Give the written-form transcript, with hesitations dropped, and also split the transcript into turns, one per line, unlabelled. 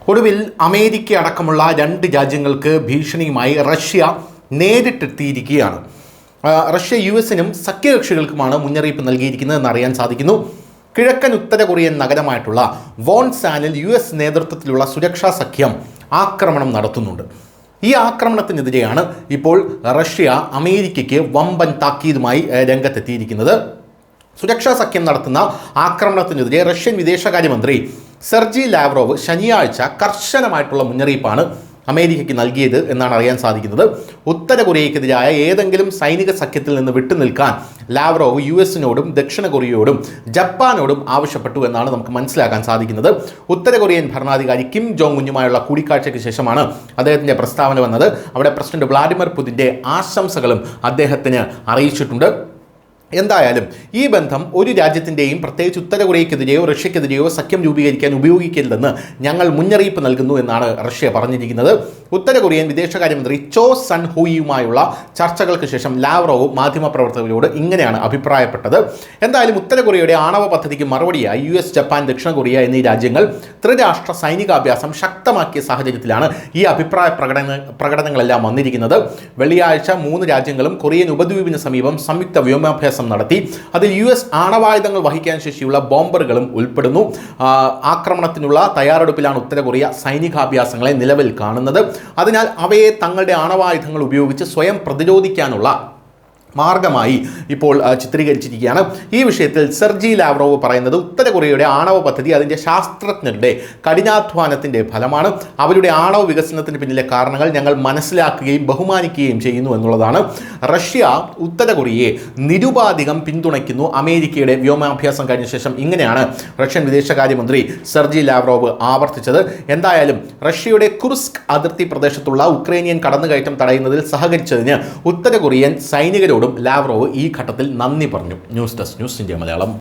ഒടുവിൽ അമേരിക്ക അടക്കമുള്ള രണ്ട് രാജ്യങ്ങൾക്ക് ഭീഷണിയുമായി റഷ്യ നേരിട്ടെത്തിയിരിക്കുകയാണ്. റഷ്യ US-നും സഖ്യകക്ഷികൾക്കുമാണ് മുന്നറിയിപ്പ് നൽകിയിരിക്കുന്നത് എന്നറിയാൻ സാധിക്കുന്നു. കിഴക്കൻ ഉത്തര കൊറിയൻ നഗരമായിട്ടുള്ള വോൺസാനിൽ US നേതൃത്വത്തിലുള്ള സുരക്ഷാ സഖ്യം ആക്രമണം നടത്തുന്നുണ്ട്. ഈ ആക്രമണത്തിനെതിരെയാണ് ഇപ്പോൾ റഷ്യ അമേരിക്കയ്ക്ക് വമ്പൻ താക്കീതുമായി രംഗത്തെത്തിയിരിക്കുന്നത്. സുരക്ഷാ സഖ്യം നടത്തുന്ന ആക്രമണത്തിനെതിരെ റഷ്യൻ വിദേശകാര്യമന്ത്രി സെർജി ലാവ്റോവ് ശനിയാഴ്ച കർശനമായിട്ടുള്ള മുന്നറിയിപ്പാണ് അമേരിക്കയ്ക്ക് നൽകിയത് എന്നാണ് അറിയാൻ സാധിക്കുന്നത്. ഉത്തര കൊറിയയ്ക്കെതിരായ ഏതെങ്കിലും സൈനിക സഖ്യത്തിൽ നിന്ന് വിട്ടുനിൽക്കാൻ ലാവ്റോവ് US-നോടും ദക്ഷിണ കൊറിയയോടും ജപ്പാനോടും ആവശ്യപ്പെട്ടു എന്നാണ് നമുക്ക് മനസ്സിലാക്കാൻ സാധിക്കുന്നത്. ഉത്തര കൊറിയൻ ഭരണാധികാരി കിം ജോങ് ഉന്നുമായുള്ള കൂടിക്കാഴ്ചയ്ക്ക് ശേഷമാണ് അദ്ദേഹത്തിൻ്റെ പ്രസ്താവന വന്നത്. അവിടെ പ്രസിഡന്റ് വ്ളാഡിമിർ പുതിൻ്റെ ആശംസകളും അദ്ദേഹത്തിന് അറിയിച്ചിട്ടുണ്ട്. എന്തായാലും ഈ ബന്ധം ഒരു രാജ്യത്തിൻ്റെയും പ്രത്യേകിച്ച് ഉത്തര കൊറിയയ്ക്കെതിരെയോ റഷ്യക്കെതിരെയോ സഖ്യം രൂപീകരിക്കാൻ ഉപയോഗിക്കരുതെന്ന് ഞങ്ങൾ മുന്നറിയിപ്പ് നൽകുന്നു എന്നാണ് റഷ്യ പറഞ്ഞിരിക്കുന്നത്. ഉത്തര കൊറിയൻ വിദേശകാര്യമന്ത്രി ചോ സൺ ഹൂയിയുമായുള്ള ചർച്ചകൾക്ക് ശേഷം ലാവ്റോവ് മാധ്യമപ്രവർത്തകരോട് ഇങ്ങനെയാണ് അഭിപ്രായപ്പെട്ടത്. എന്തായാലും ഉത്തര കൊറിയയുടെ ആണവ പദ്ധതിക്ക് മറുപടിയായി US, ജപ്പാൻ, ദക്ഷിണ കൊറിയ എന്നീ രാജ്യങ്ങൾ ത്രിരാഷ്ട്ര സൈനികാഭ്യാസം ശക്തമാക്കിയ സാഹചര്യത്തിലാണ് ഈ അഭിപ്രായ പ്രകടനങ്ങളെല്ലാം വന്നിരിക്കുന്നത്. വെള്ളിയാഴ്ച 3 രാജ്യങ്ങളും കൊറിയൻ ഉപദ്വീപിന് സമീപം സംയുക്ത വ്യോമാഭ്യാസം നടത്തി. അതിൽ US ആണവായുധങ്ങൾ വഹിക്കാൻ ശേഷിയുള്ള ബോംബറുകളും ഉൾപ്പെടുന്നു. ആക്രമണത്തിനുള്ള തയ്യാറെടുപ്പിലാണ് ഉത്തര കൊറിയ സൈനികാഭ്യാസങ്ങളെ നിലവിൽ കാണുന്നത്. അതിനാൽ അവയെ തങ്ങളുടെ ആണവായുധങ്ങൾ ഉപയോഗിച്ച് സ്വയം പ്രതിരോധിക്കാനുള്ള മാർഗമായി ഇപ്പോൾ ചിത്രീകരിച്ചിരിക്കുകയാണ്. ഈ വിഷയത്തിൽ സെർജി ലാവ്റോവ് പറയുന്നത് ഉത്തര കൊറിയയുടെ ആണവ പദ്ധതി അതിൻ്റെ ശാസ്ത്രജ്ഞരുടെ കഠിനാധ്വാനത്തിൻ്റെ ഫലമാണ്. അവരുടെ ആണവ വികസനത്തിന് പിന്നിലെ കാരണങ്ങൾ ഞങ്ങൾ മനസ്സിലാക്കുകയും ബഹുമാനിക്കുകയും ചെയ്യുന്നു എന്നുള്ളതാണ്. റഷ്യ ഉത്തര കൊറിയയെ നിരുപാധികം പിന്തുണയ്ക്കുന്നു. അമേരിക്കയുടെ വ്യോമാഭ്യാസം കഴിഞ്ഞ ശേഷം ഇങ്ങനെയാണ് റഷ്യൻ വിദേശകാര്യമന്ത്രി സെർജി ലാവ്റോവ് ആവർത്തിച്ചത്. എന്തായാലും റഷ്യയുടെ കുർസ്ക് അതിർത്തി പ്രദേശത്തുള്ള ഉക്രൈനിയൻ കടന്നുകയറ്റം തടയുന്നതിൽ സഹകരിച്ചതിന് ഉത്തര കൊറിയൻ സൈനികരോട് ലാവ്റോവ് ഈ ഘട്ടത്തിൽ നന്ദി പറഞ്ഞു. News desk, news India Malayalam.